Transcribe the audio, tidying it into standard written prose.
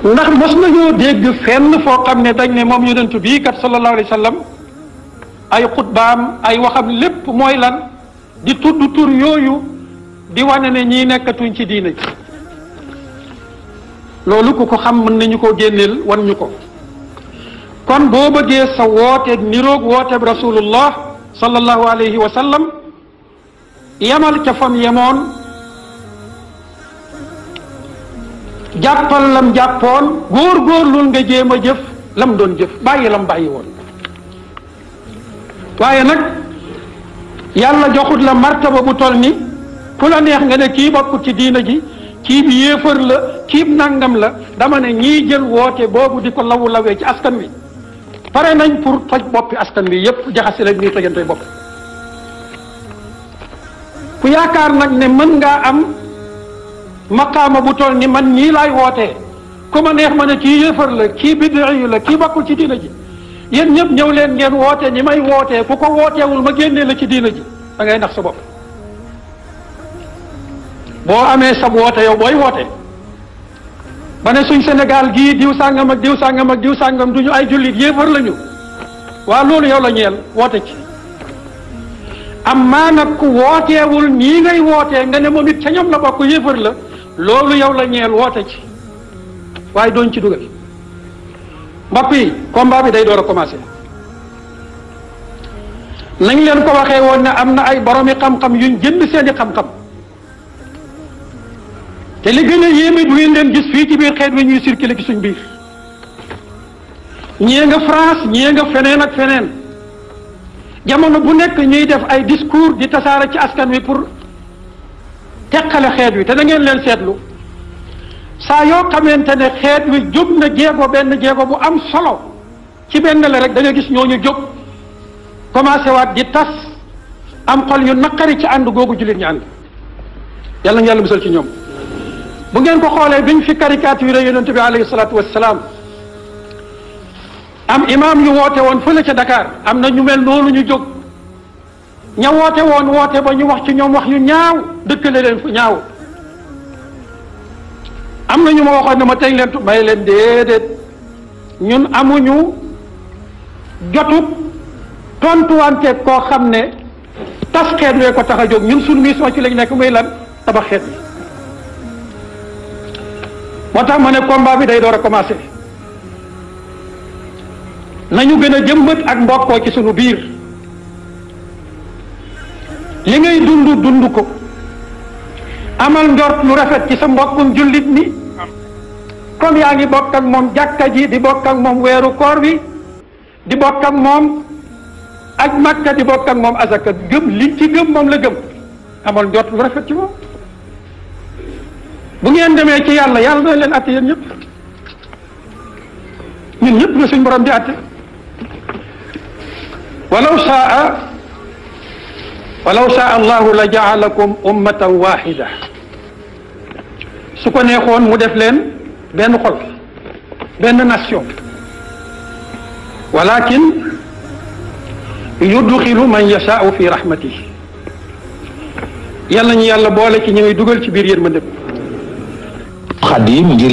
ndax mos nañoo dégg fenn foo xam ne dañ ne moom yonent bii kat sallallahu alayhi wa sallam ay xutbaam ay waxam lépp mooy lan di tudd tur yooyu di wane ne ñii nekkatuñ ci diina ji loolu ku ko xam mën nañu ko génneel wan ñu ko. kon boo bëggee sa woote niroog wooteeb rasulullah sallallahu alayhi wa sallam yamal ca fam yemoon jàppal lam jàppoon góor-góorlul nga jéem a jëf lam doon jëf bàyyi lam bàyyi woon. waaye nag yàlla joxut la martaba bu toll ni ku la neex nga ne kii bokkut ci diina ji kii bi yéefar la kii nangam la. dama ne ñii jël woote boobu di ko lawu lawee ci askan wi pare nañ pour toj boppi askan wi yépp jaxase leen ñuy tojante bopp. ku yaakaar nag ne mën ngaa am maqaama bu toll ni man ñii laay wootee ku ma neex ma ne kii yéefar la kii bid'i la kii bokkul ci diina ji yéen ñëpp ñëw leen ngeen woote ni may wootee ku ko wooteewul ma génnee la ci diina ji da ngay nax sa bopp. boo amee sab woote yow booy woote ba ne suñ Sénégal gii diw sàngam ak diw sàngam ak diw sàngam duñu ay jullit yéefar lañu waa loolu yow la ñeel woote ci. am maa nag ku wooteewul nii ngay wootee nga ne moom it ca ñoom la bokk yéefar la loolu yow la ñeel woote ci waaye dooñ ci dugal. mbokk yi combat bi day door a commencé nañ leen ko waxee woon ne am na ay boromi xam-xam yuñ jënd seeni xam-xam te li gën a yéeme du ngeen leen gis fii ci biir xeet wi ñuy circuler ci suñ biir ñii nga France ñii nga feneen ak feneen jamono bu nekk ñuy def ay discours di tasaare ci askan wi pour teqale xeet wi te da ngeen leen seetlu saa yoo xamante ne xeet wi jóg na benn jéego bu am solo ci benn la rek da nga gis ñooñu jóg commencé waat di tas am xol yu naqari ci ànd googu jullit ñu ànd yàlla na yàlla musal ci ñoom. bu ngeen ko xoolee biñ fi caricature yonent bi alayhi salaatu wassalaam am imaam yu woote woon fële ca Dakar am na ñu mel noonu ñu jóg ña woote woon woote ba ñu wax ci ñoom wax yu ñaaw dëkkale leen fu ñaaw. am na ñu ma waxoon ne ma tey leen may leen déedéet ñun amuñu jotut tontuwante koo xam ne tas xeet wee ko tax a jóg ñun suñu mission ci lañ nekk muy lan tabax xeet bi. moo tax ma ne combat bi day door a commencé nañu gën a jëmbat ak mbokkoo ci sunu biir li ngay dund ko amal njort lu rafet ci sa mbokkum jullit ni comme yaa ngi bokk ak moom jàkka ji di bokk ak moom weeru koor wi di bokk ak moom ak makka di bokk ak moom asaka gëm li ci gëm moom la gëm amal njort lu rafet ci moom. bu ngeen demee ci yàlla yàlla na leen atte yéen ñëpp ñun ñëpp la suñ borom di atte walaw saa allahu la jaalakum ummatan waxida su ko neexoon mu def leen benn xol benn nation walakin yudxilu man yashaau fi rahmatihi yàlla ñu yàlla boole ci ñi ngay dugal ci biir yërmande Xaadim ngir